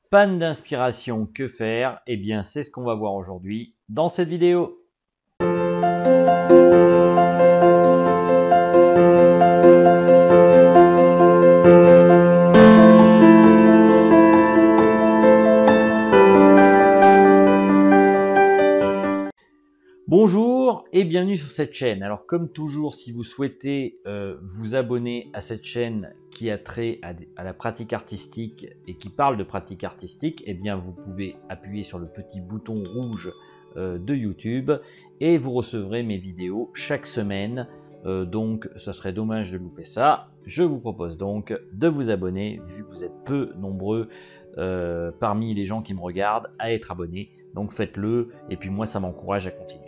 Panne d'inspiration, que faire? Eh bien, c'est ce qu'on va voir aujourd'hui dans cette vidéo. Bonjour et bienvenue sur cette chaîne. Alors comme toujours, si vous souhaitez vous abonner à cette chaîne qui a trait à la pratique artistique et qui parle de pratique artistique, eh bien vous pouvez appuyer sur le petit bouton rouge de YouTube et vous recevrez mes vidéos chaque semaine. Donc ce serait dommage de louper ça. Je vous propose donc de vous abonner vu que vous êtes peu nombreux parmi les gens qui me regardent à être abonnés. Donc faites-le et puis moi ça m'encourage à continuer.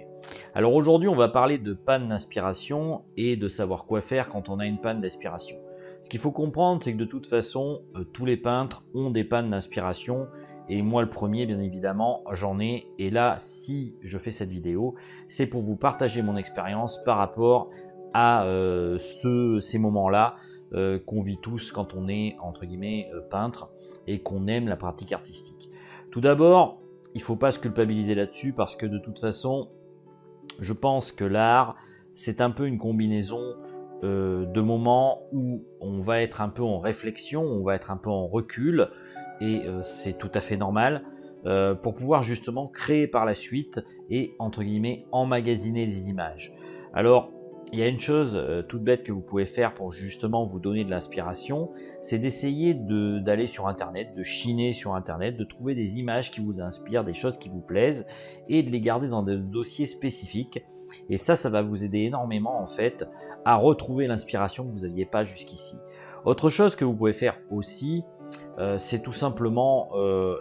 Alors aujourd'hui, on va parler de panne d'inspiration et de savoir quoi faire quand on a une panne d'inspiration. Ce qu'il faut comprendre, c'est que de toute façon, tous les peintres ont des pannes d'inspiration et moi le premier, bien évidemment, j'en ai. Et là, si je fais cette vidéo, c'est pour vous partager mon expérience par rapport à ces moments-là qu'on vit tous quand on est, entre guillemets, peintre et qu'on aime la pratique artistique. Tout d'abord, il ne faut pas se culpabiliser là-dessus parce que de toute façon, je pense que l'art, c'est un peu une combinaison de moments où on va être un peu en réflexion, on va être un peu en recul, et c'est tout à fait normal, pour pouvoir justement créer par la suite et, entre guillemets, emmagasiner des images. Alors, il y a une chose toute bête que vous pouvez faire pour justement vous donner de l'inspiration, c'est d'essayer d'aller sur Internet, de chiner sur Internet, de trouver des images qui vous inspirent, des choses qui vous plaisent et de les garder dans des dossiers spécifiques. Et ça va vous aider énormément en fait à retrouver l'inspiration que vous n'aviez pas jusqu'ici. Autre chose que vous pouvez faire aussi, c'est tout simplement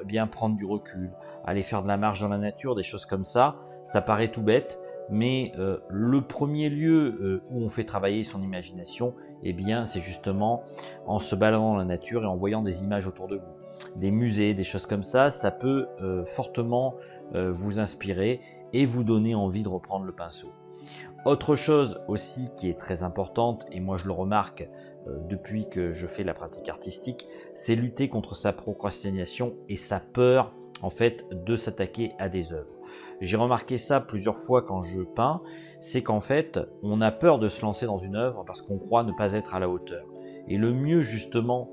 bien prendre du recul, aller faire de la marche dans la nature, des choses comme ça. Ça paraît tout bête, mais le premier lieu où on fait travailler son imagination, eh bien, c'est justement en se baladant dans la nature et en voyant des images autour de vous. Des musées, des choses comme ça, ça peut fortement vous inspirer et vous donner envie de reprendre le pinceau. Autre chose aussi qui est très importante, et moi je le remarque depuis que je fais la pratique artistique, c'est lutter contre sa procrastination et sa peur en fait de s'attaquer à des œuvres. J'ai remarqué ça plusieurs fois quand je peins, c'est qu'en fait on a peur de se lancer dans une œuvre parce qu'on croit ne pas être à la hauteur. Et le mieux justement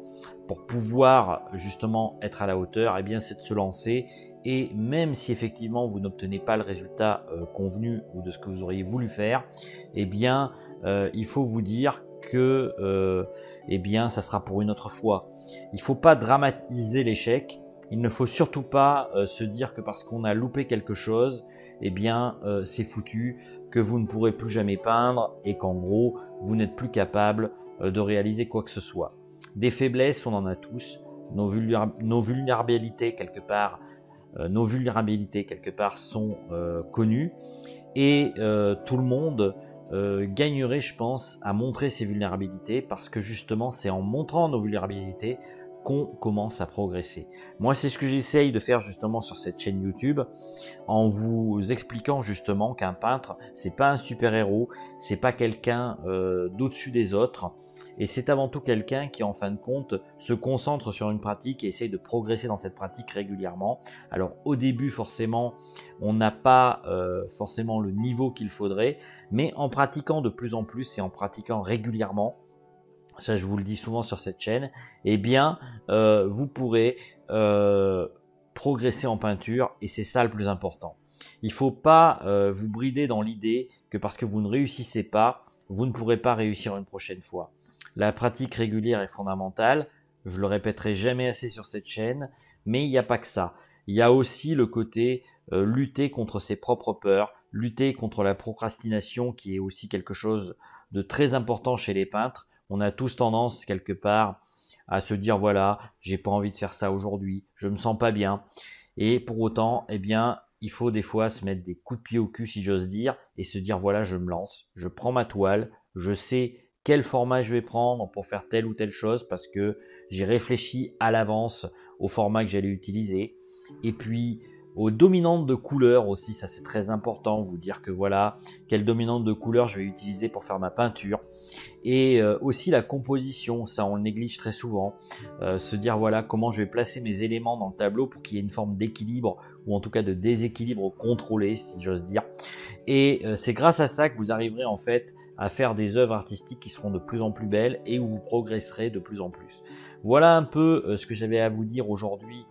pour pouvoir justement être à la hauteur, eh bien c'est de se lancer. Et même si effectivement vous n'obtenez pas le résultat convenu ou de ce que vous auriez voulu faire, eh bien il faut vous dire que eh bien ça sera pour une autre fois. Il ne faut pas dramatiser l'échec. Il ne faut surtout pas se dire que parce qu'on a loupé quelque chose, eh bien c'est foutu, que vous ne pourrez plus jamais peindre et qu'en gros vous n'êtes plus capable de réaliser quoi que ce soit. Des faiblesses, on en a tous. Nos vulnérabilités quelque part. Nos vulnérabilités quelque part sont connues et tout le monde gagnerait, je pense, à montrer ses vulnérabilités parce que justement c'est en montrant nos vulnérabilités qu'on commence à progresser. Moi c'est ce que j'essaye de faire justement sur cette chaîne YouTube en vous expliquant justement qu'un peintre c'est pas un super-héros, c'est pas quelqu'un d'au-dessus des autres et c'est avant tout quelqu'un qui en fin de compte se concentre sur une pratique et essaye de progresser dans cette pratique régulièrement. Alors au début forcément on n'a pas forcément le niveau qu'il faudrait, mais en pratiquant de plus en plus et en pratiquant régulièrement, ça je vous le dis souvent sur cette chaîne, eh bien vous pourrez progresser en peinture et c'est ça le plus important. Il ne faut pas vous brider dans l'idée que parce que vous ne réussissez pas, vous ne pourrez pas réussir une prochaine fois. La pratique régulière est fondamentale, je le répéterai jamais assez sur cette chaîne, mais il n'y a pas que ça. Il y a aussi le côté lutter contre ses propres peurs, lutter contre la procrastination qui est aussi quelque chose de très important chez les peintres. On a tous tendance quelque part à se dire voilà, j'ai pas envie de faire ça aujourd'hui, je me sens pas bien. Et pour autant, eh bien, il faut des fois se mettre des coups de pied au cul si j'ose dire et se dire voilà, je me lance, je prends ma toile, je sais quel format je vais prendre pour faire telle ou telle chose parce que j'ai réfléchi à l'avance au format que j'allais utiliser. Et puis aux dominantes de couleurs aussi, ça c'est très important, vous dire que voilà, quelle dominante de couleur je vais utiliser pour faire ma peinture. Et aussi la composition, ça on le néglige très souvent, se dire voilà comment je vais placer mes éléments dans le tableau pour qu'il y ait une forme d'équilibre, ou en tout cas de déséquilibre contrôlé si j'ose dire. Et c'est grâce à ça que vous arriverez en fait à faire des œuvres artistiques qui seront de plus en plus belles et où vous progresserez de plus en plus. Voilà un peu ce que j'avais à vous dire aujourd'hui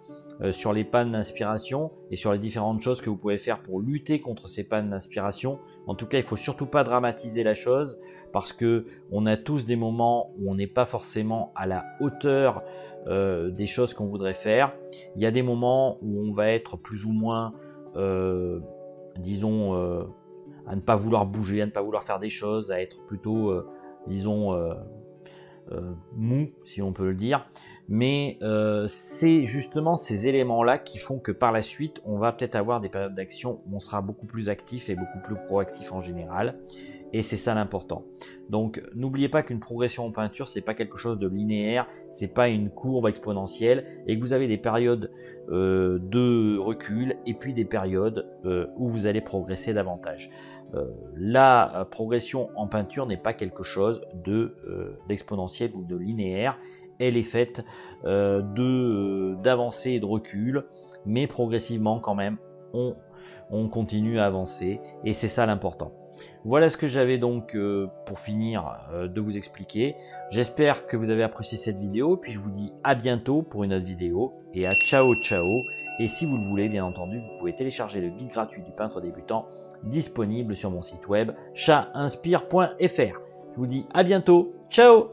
sur les pannes d'inspiration et sur les différentes choses que vous pouvez faire pour lutter contre ces pannes d'inspiration. En tout cas, il ne faut surtout pas dramatiser la chose parce que on a tous des moments où on n'est pas forcément à la hauteur des choses qu'on voudrait faire. Il y a des moments où on va être plus ou moins, disons, à ne pas vouloir bouger, à ne pas vouloir faire des choses, à être plutôt, disons, mou, si on peut le dire. Mais c'est justement ces éléments-là qui font que par la suite, on va peut-être avoir des périodes d'action où on sera beaucoup plus actif et beaucoup plus proactif en général. Et c'est ça l'important. Donc n'oubliez pas qu'une progression en peinture, c'est pas quelque chose de linéaire, c'est pas une courbe exponentielle, et que vous avez des périodes de recul et puis des périodes où vous allez progresser davantage. La progression en peinture n'est pas quelque chose d'exponentiel ou de linéaire. Elle est faite d'avancée et de recul, mais progressivement quand même, on continue à avancer et c'est ça l'important. Voilà ce que j'avais donc pour finir de vous expliquer. J'espère que vous avez apprécié cette vidéo, puis je vous dis à bientôt pour une autre vidéo et à ciao ciao. Et si vous le voulez, bien entendu, vous pouvez télécharger le guide gratuit du peintre débutant disponible sur mon site web chatinspire.fr. Je vous dis à bientôt, ciao.